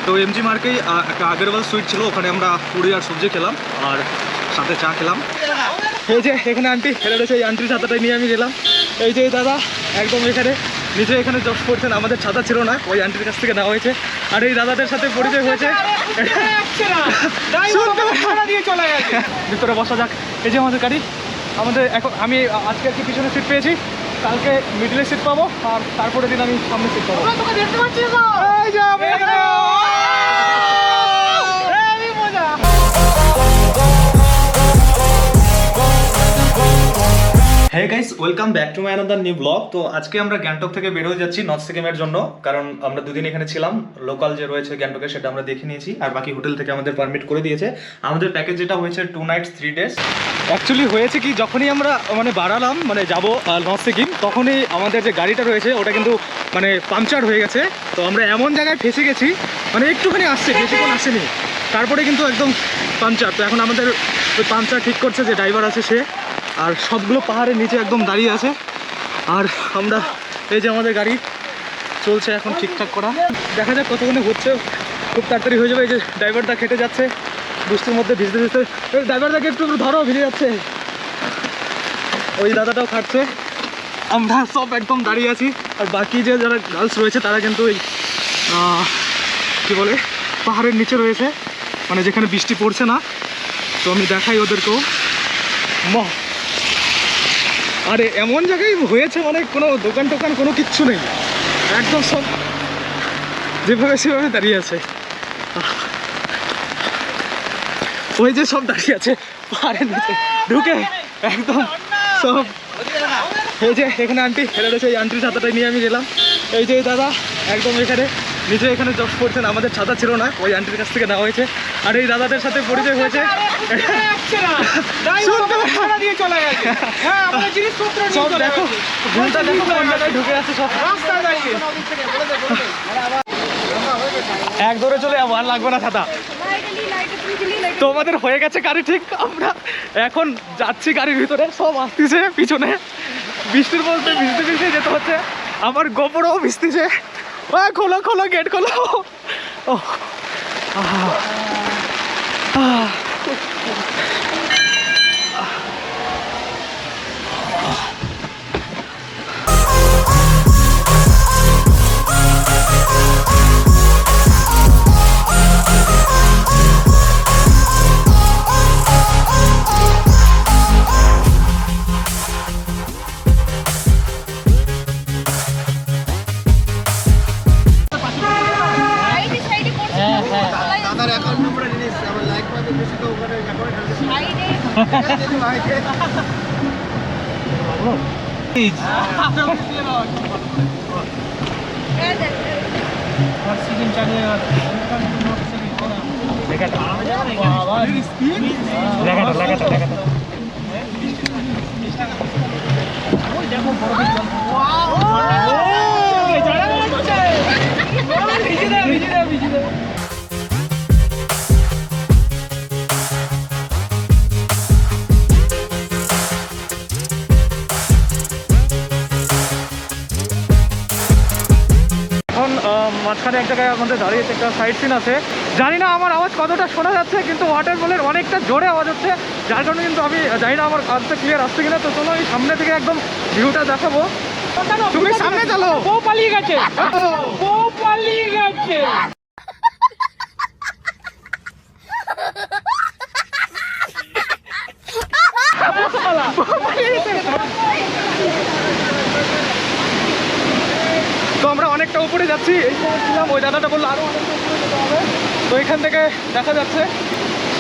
তো এমজি মার্কেই একটা আগরওয়াল সুইট ছিল, ওখানে আমরা পুরি আর সবজি খেলাম আর সাথে চা খেলাম। এই যে এখানে আন্টি হেলে রয়েছে, এই আন্টির ছাতাটা নিয়ে আমি গেলাম। এই যে দাদা একদম এখানে নিজে এখানে জব করছেন, আমাদের ছাতা ছিল না, ওই আন্টির কাছ থেকে নেওয়া হয়েছে। আর এই দাদাদের সাথে পরিচয় হয়েছে, ভিতরে বসা যাক। এই যে আমাদের গাড়ি, আমাদের এখন আমি আজকে কি পিছনে সিট পেয়েছি, কালকে মিডলে সিট পাবো আর তারপরে দিন আমি সামনে সিট পাবো। Hey guys, welcome back to my another new vlog. তো আজকে আমরা গ্যাংটক থেকে বের হয়ে যাচ্ছি নর্থ সিকিমের জন্য, কারণ আমরা দুদিন এখানে ছিলাম। লোকাল যে রয়েছে গ্যাংটকে সেটা আমরা দেখে নিয়েছি, আর বাকি হোটেল থেকে আমাদের পারমিট করে দিয়েছে। আমাদের প্যাকেজ যেটা হয়েছে 2 নাইটস 3 ডেজ। অ্যাকচুয়ালি হয়েছে কি, যখনই আমরা বাড়ালাম যাবো নর্থ সিকিম, তখনই আমাদের যে গাড়িটা রয়েছে ওটা কিন্তু পাংচার হয়ে গেছে। তো আমরা এমন জায়গায় ফেসে গেছি, একটুখানি আসছে, বেশিক্ষণ আসেনি, তারপরে কিন্তু একদম পাংচার। তো এখন আমাদের ওই পাংচার ঠিক করছে যে ড্রাইভার আছে সে, আর সবগুলো পাহাড়ের নিচে একদম দাঁড়িয়ে আছে। আর আমরা এই যে আমাদের গাড়ি চলছে এখন ঠিকঠাক করা, দেখা যাক কতক্ষণে হচ্ছে, খুব তাড়াতাড়ি হয়ে যাবে। এই যে ড্রাইভারটা খেটে যাচ্ছে বৃষ্টির মধ্যে ভিজতে ভিজতে, ড্রাইভারটাকে একটু ধরো, ভিজে যাচ্ছে। ওই দাদাটাও খাটছে, আমরা সব একদম দাঁড়িয়ে আছি। আর বাকি যে যারা গার্লস রয়েছে তারা কিন্তু ওই কী বলে পাহাড়ের নিচে রয়েছে, যেখানে বৃষ্টি পড়ছে না। তো আমি দেখাই ওদেরকেও। আরে এমন জায়গায় হয়েছে, কোনো দোকান টোকান কোনো কিচ্ছু নেই, একদম সব যেভাবে সেভাবে দাঁড়িয়ে আছে। ওই যে সব দাঁড়িয়ে আছে পাহাড়ের নিচে ঢুকে একদম সব। এই যে এখানে আন্টি হেলে রয়েছে, এই আন্টির ছাতাটা নিয়ে আমি গেলাম। এই যে দাদা একদম এখানে নিজে এখানে জব করছেন, আমাদের ছাতা ছিল না, ওই আন্টির কাছ থেকে নেওয়া হয়েছে। আর এই দাদাদের সাথে পরিচয় হয়েছে, ঢুকে আছে সব, এক দৌড়ে চলে যাবো, আর লাগবে না ছাতা। তো আমাদের হয়ে গেছে গাড়ি ঠিক, আমরা এখন যাচ্ছি গাড়ির ভিতরে, সব আসতেছে পিছনে, বৃষ্টির মধ্যে ভিজতে ভিজতে যেতে হচ্ছে, আমার গোপরও ভিজতেছে। খোলো খোলো, গেট খোলো। মাঝখানে এক জায়গায় আমাদের দাঁড়িয়েছে, একটা সাইড সিন আছে। জানি না আমার আওয়াজ কতটা শোনা যাচ্ছে, কিন্তু ওয়াটারফলের অনেকটা জোরে আওয়াজ হচ্ছে, যার কারণে কিন্তু আমি জানি না আমার কাজটা ক্লিয়ার আসছে কিনা। তো চলো আমি সামনে থেকে একদম ভিউটা দেখাবো। তুমি সামনে চলো, বউ পালিয়ে গেছে, বউ পালিয়ে গেছে। তো আমরা অনেকটা উপরে যাচ্ছি, এই ছিলাম, ওই দাদাটা বললো আরো অনেকটা উপরে যেতে হবে। তো এখান থেকে দেখা যাচ্ছে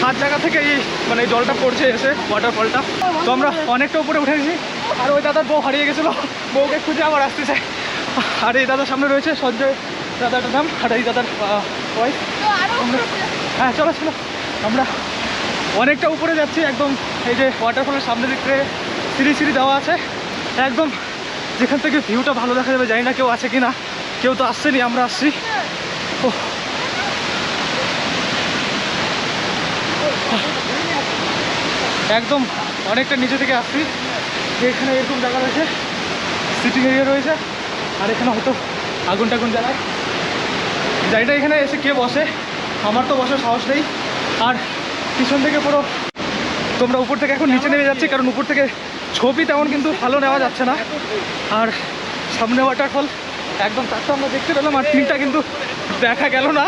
7 জায়গা থেকে এই জলটা পড়ছে এসে, ওয়াটারফলটা। তো আমরা অনেকটা উপরে উঠে গেছি, আর ওই দাদার বউ হারিয়ে গেছিলো, বউকে খুঁজে আবার আসতেছে। আর এই দাদার সামনে রয়েছে সঞ্জয় দাদাটার নাম, আর এই দাদার ওয়াইফ। হ্যাঁ চলো চলো, আমরা অনেকটা উপরে যাচ্ছি একদম। এই যে ওয়াটারফলের সামনের দিক থেকে সিঁড়ি সিঁড়ি দেওয়া আছে, একদম যেখান থেকে ভিউটা ভালো দেখা যাবে। জানি না কেউ আছে কি না, কেউ তো আসছেনি, আমরা আসছি। একদম অনেকটা নিচে থেকে আসছি, যে এখানে এরকম জায়গা রয়েছে, সিটিং এরিয়া রয়েছে, আর এখানে হয়তো আগুন টাগুন জ্বালায়। জানি না এখানে এসে কে বসে, আমার তো বসার সাহস নেই। আর পিছন থেকে পুরো তোমরা উপর থেকে এখন নিচে নেমে যাচ্ছে, কারণ উপর থেকে ছবি তেমন কিন্তু ভালো নেওয়া যাচ্ছে না। আর সামনে ওয়াটারফল একদম 4টা আমরা দেখতে পেলাম, আর 3টা কিন্তু দেখা গেল না।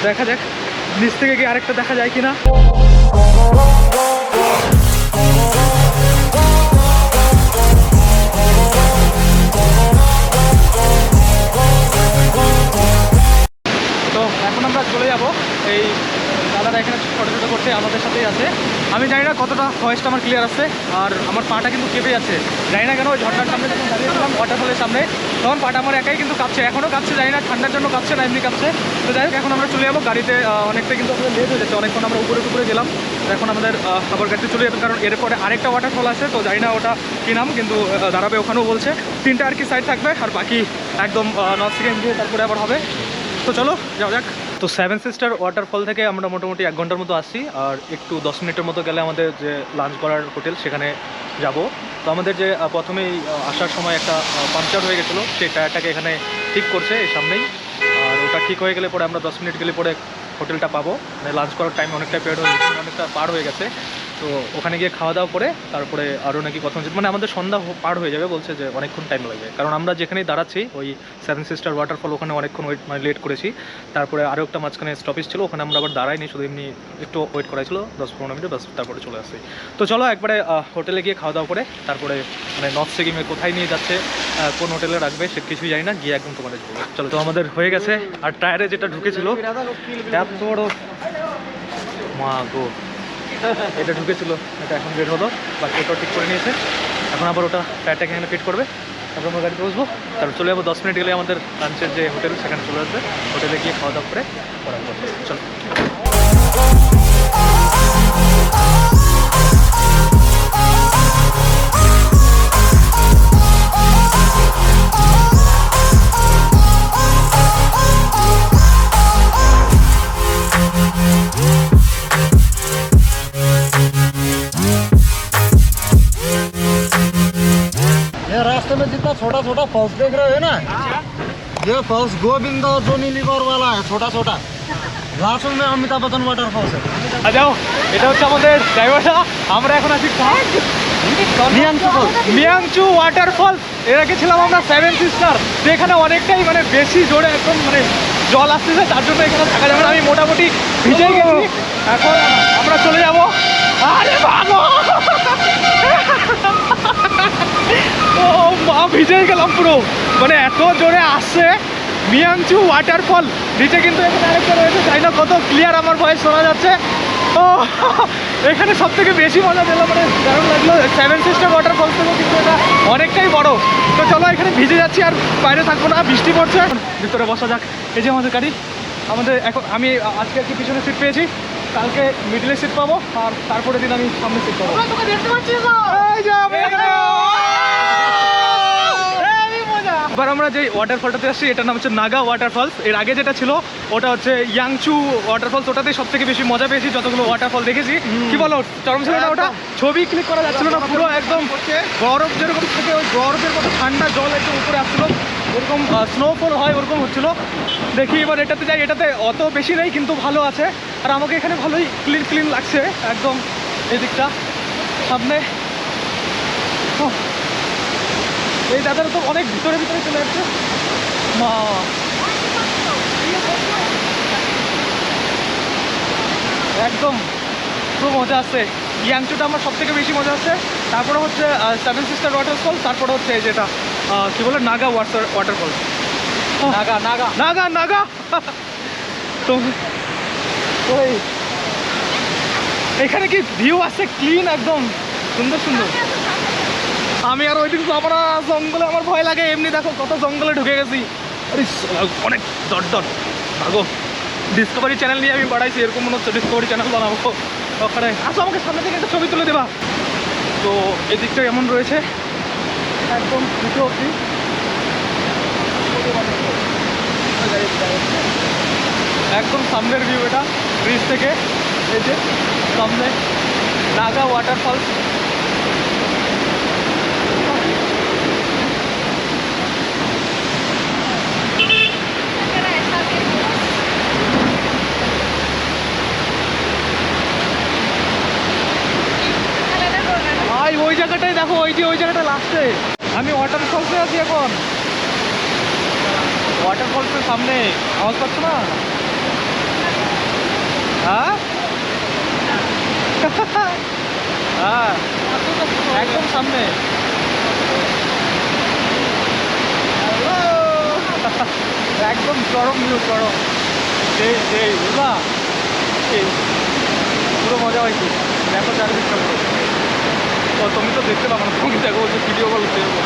দেখা যাক নিচ থেকে গিয়ে আরেকটা দেখা যায় কিনা। তো এখন আমরা চলে যাব, এই দাদারা এখানে ফটো ফটো করতে আমাদের সাথেই আছে। আমি জানি না কতটা ভয়েসটা আমার ক্লিয়ার আছে, আর আমার পাটা কিন্তু কেঁপে যাচ্ছে। জানি না কেন, ওই ঝর্ণার সামনে যখন দাঁড়িয়েছিলাম ওয়াটারফলের সামনে, তখন পাটা আমার একাই কিন্তু কাঁপছে, এখনও কাঁপছে। জানি না ঠান্ডার জন্য কাঁপছে না এমনি কাঁপছে। তো যাই হোক, এখন আমরা চলে যাবো গাড়িতে। অনেকটা কিন্তু আমাদের লেট হয়ে যাচ্ছে, অনেকক্ষণ আমরা উপরে গেলাম। এখন আমাদের আবার গাড়িতে চলে যাবে, কারণ এরপরে আরেকটা ওয়াটারফল আছে। তো জানি না ওটা কী নাম, কিন্তু দাঁড়াবে ওখানেও বলছে। 3টা আর কি সাইড থাকবে, আর বাকি একদম নর্থ সেকেন্ড দিয়ে তারপরে আবার হবে। তো চলো যাও যাক। তো 7 সিস্টার ওয়াটারফল থেকে আমরা মোটামুটি 1 ঘন্টার মতো আসছি, আর একটু 10 মিনিটের মতো গেলে আমাদের যে লাঞ্চ করার হোটেল সেখানে যাব। তো আমাদের যে প্রথমেই আসার সময় একটা পাংচার হয়ে গেছিলো, সেই টায়ারটাকে এখানে ঠিক করছে এই সামনেই। আর ওটা ঠিক হয়ে গেলে পরে আমরা 10 মিনিট গেলে পরে হোটেলটা পাবো। মানে লাঞ্চ করার টাইম অনেকটা পেরিয়ড হয়ে গেছে, অনেকটা পার হয়ে গেছে। তো ওখানে গিয়ে খাওয়া দাওয়া করে তারপরে আরও নাকি কথা হচ্ছে, মানে আমাদের সন্ধ্যা পার হয়ে যাবে বলছে, যে অনেকক্ষণ টাইম লাগবে। কারণ আমরা যেখানেই দাঁড়াচ্ছি ওই 7 সিস্টার ওয়াটারফল, ওখানে অনেকক্ষণ লেট করেছি। তারপরে আরও একটা মাঝখানে স্টপেজ ছিল, ওখানে আমরা আবার দাঁড়াইনি, শুধু এমনি একটু ওয়েট করাইছিল 10-15 মিনিট, বাস তারপরে চলে আসছি। তো চলো একবারে হোটেলে গিয়ে খাওয়া দাওয়া করে তারপরে মানে নর্থ সিকিমে কোথায় নিয়ে যাচ্ছে, কোন হোটেলে রাখবে সে কিছুই জানি না, গিয়ে একদম তোমাদের বলবো। চলো, তো আমাদের হয়ে গেছে। আর টায়ারে যেটা ঢুকেছিল এত বড় মা গো, এটা ঢুকেছিল, এটা এখন বের হলো, বাকি ওটাও ঠিক করে নিয়েছে। এখন আবার ওটা টায়ারটাকে এখানে ফিট করবে, তারপর আমরা গাড়িতে বসবো, তারপর চলে যাবো। 10 মিনিট গেলে আমাদের লাঞ্চের যে হোটেল সেখানে চলে আসবে, হোটেলে গিয়ে খাওয়া দাওয়া করে করার পর চলো। रास्ते में जितना छोटा छोटा फॉल्स देख रहे हो ना, ये फॉल्स गोविंद और जोनी लिवर वाला है, छोटा छोटा। लास्ट में अमिताभ बच्चन वाटर फॉल्स है। যাও, এটা হচ্ছে আমাদের ড্রাইভারটা। আমরা এখন আছি মিয়াংচু ওয়াটারফল। এর আগে ছিলাম আমরা 7 সিস্টার, তো এখানে অনেকটাই মানে বেশি জোরে একদম মানে জল আসতেছে, তার জন্য এখানে থাকা যাবে না। আমি মোটামুটি ভিজে গেছি, এখন আমরা চলে যাব। আরে ভালো, ও মা, ভিজে গেলাম পুরো, মানে এত জোরে আসছে মিয়াংচু ওয়াটারফল। নিচে কিন্তু এখানে আরেকটা রয়েছে, জানি না কত ক্লিয়ার আমার ভয়েস শোনা যাচ্ছে। ও এখানে সব থেকে বেশি মজা পেলাম, মানে দারুণ লাগলো। 7 সিস্টার ওয়াটারফল থেকেও কিন্তু এটা অনেকটাই বড়। তো চলো, এখানে ভিজে যাচ্ছি আর বাইরে থাকবো না, বৃষ্টি পড়ছে। ভিতরে বসা যাক। এই যে আমাদের গাড়ি, আমাদের এখন আমি আজকে কি পিছনে সিট পেয়েছি, কালকে মিডলে সিট পাবো, আর তারপরে দিন আমি সামনে সিট পাবো। এবার আমরা যে ওয়াটারফলটাতে আসছি এটার নাম হচ্ছে নাগা ওয়াটারফলস। এর আগে যেটা ছিল ওটা হচ্ছে ইয়াংচু ওয়াটারফলস, ওটাতে সব থেকে বেশি মজা পেয়েছি যতগুলো ওয়াটারফল দেখেছি। কি বলো, চরম ছিল না ওটা? ছবি ক্লিক করা যাচ্ছিল না, পুরো একদম বরফ যেরকম থেকে ওই বরফের মতো ঠান্ডা জল একদম উপরে আসছিল, ওরকম স্নোফল হয় ওরকম হচ্ছিল। দেখি এবার এটাতে যাই, এটাতে অত বেশি নেই কিন্তু ভালো আছে। আর আমাকে এখানে ভালোই ক্লিন লাগছে একদম, এই দিকটা সামনে। এই দাদারা তো অনেক ভিতরে চলে যাচ্ছে। মা, একদম খুব মজা আসছে। ইয়াংচুটা আমার সব থেকে বেশি মজা আসছে, তারপরে হচ্ছে 7 সিস্টার ওয়াটারফল, তারপরে হচ্ছে এই যেটা কি বলে নাগা ওয়াটারফল। নাগা নাগা নাগা নাগা তো ওই এখানে কি ভিউ আছে, ক্লিন একদম সুন্দর সুন্দর। আমি আর ওই দিন যাবো না, জঙ্গলে আমার ভয় লাগে। এমনি দেখো কত জঙ্গলে ঢুকে গেছি, আরে অনেক দর ভাগো। ডিসকভারি চ্যানেল নিয়ে আমি বাড়াইছি, এরকম মনে হচ্ছে ডিসকভারি চ্যানেল বানাবো ওখানে। আসো, আমাকে সামনে থেকে একটা ছবি তুলে দেবা। তো এই দিকটা এমন রয়েছে একদম দুটো অব্দি, একদম সামনের ভিউ এটা ব্রিজ থেকে। এই যে সামনে নাগা ওয়াটারফলস। দেখো ওই যে ওই জায়গাটা লাস্টে। আমি ওয়াটারফলসে আছি এখন, ওয়াটারফলসের সামনে। আওয়াজ পাচ্ছ না? হ্যাঁ হ্যাঁ একদম সামনে। একদম চরম ভিউ, চরম। সেই সেই বুঝলা, পুরো মজা হয়েছে। দেখো চারিদিকটা পুরো। তো তুমি তো দেখতে পাবো না, তুমি দেখো বলছো ভিডিও কল দেখবো।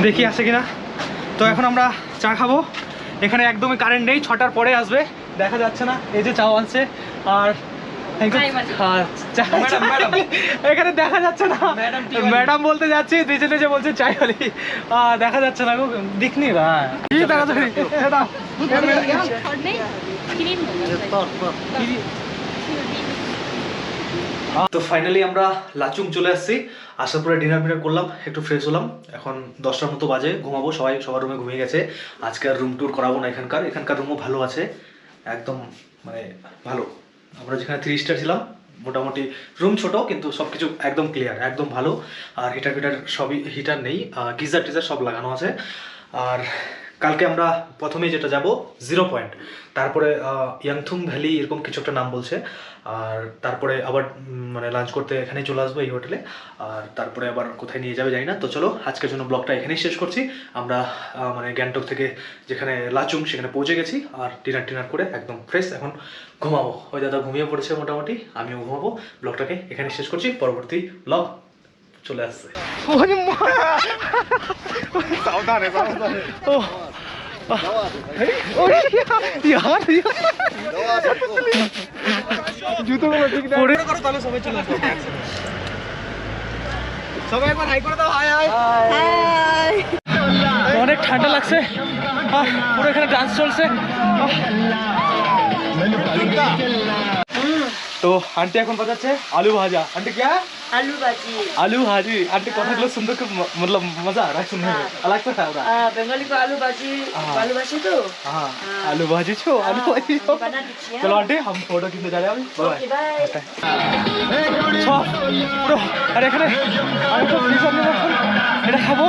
দেখি আসে কিনা। তো এখন আমরা চা খাবো। এখানে একদমই কারেন্ট নেই, 6টার পরে আসবে, দেখা যাচ্ছে না। এই যে চা আনছে, আর এখানে দেখা যাচ্ছে না। ম্যাডাম বলতে যাচ্ছি, দুজনে যে বলছে চাই হলি, দেখা যাচ্ছে না গো, দিখনি রা কি দেখা যাচ্ছে। তো ফাইনালি আমরা লাচুং চলে আসছি। আসার পরে ডিনার করলাম, একটু ফ্রেশ হলাম। এখন 10টার মতো বাজে, ঘুমাবো। সবার রুমে ঘুমিয়ে গেছে। আজকে আর রুম ট্যুর করাবো না। এখানকার রুমও ভালো আছে, একদম মানে ভালো। আমরা যেখানে 3 স্টার ছিলাম, মোটামুটি রুম ছোট কিন্তু সব কিছু একদম ক্লিয়ার, একদম ভালো। আর হিটার সবই, হিটার নেই, গিজার টিজার সব লাগানো আছে। আর কালকে আমরা প্রথমেই যেটা যাব 0 পয়েন্ট, তারপরে ইয়াংথুং ভ্যালি এরকম কিছু একটা নাম বলছে। আর তারপরে আবার মানে লাঞ্চ করতে এখানেই চলে আসবো এই হোটেলে। আর তারপরে আবার কোথায় নিয়ে যাবে জানি না। তো চলো আজকের জন্য ব্লগটা এখানেই শেষ করছি। আমরা মানে গ্যাংটক থেকে যেখানে লাচুং সেখানে পৌঁছে গেছি। আর ডিনার করে একদম ফ্রেশ, এখন ঘুমাবো। ওই দাদা ঘুমিয়ে পড়েছে মোটামুটি, আমিও ঘুমাবো। ব্লগটাকে এখানে শেষ করছি, পরবর্তী ব্লগ চলে আসছে। সাবধানে সাবধানে। ও জুতোগুলো ঠিক না করে করো, তাহলে সবাই চলে আসবে। সবাই একবার হাই করে দাও। High high high. অনেক ঠান্ডা লাগছে, পুরো এখানে ডান্স চলছে। তো আন্টি এখন বাজাচ্ছে আলু ভাজা। আন্টি क्या? आलू भाजी। आलू भाजी। आंटी কথাগুলো সুন্দর, मतलब मजा आ रहा है सुनने में, अलग सा था। बंगाली को आलू भाजी, आलू भाजी तो हाँ आलू भाजी छो, आलू भाजी छो। बना दीजिए। चलो आंटी हम फोटो खींचने जा रहे हैं अभी। Okay bye. সব পুরো। আর এখানে আমি তো ফ্রিজ অন এটা খাবো।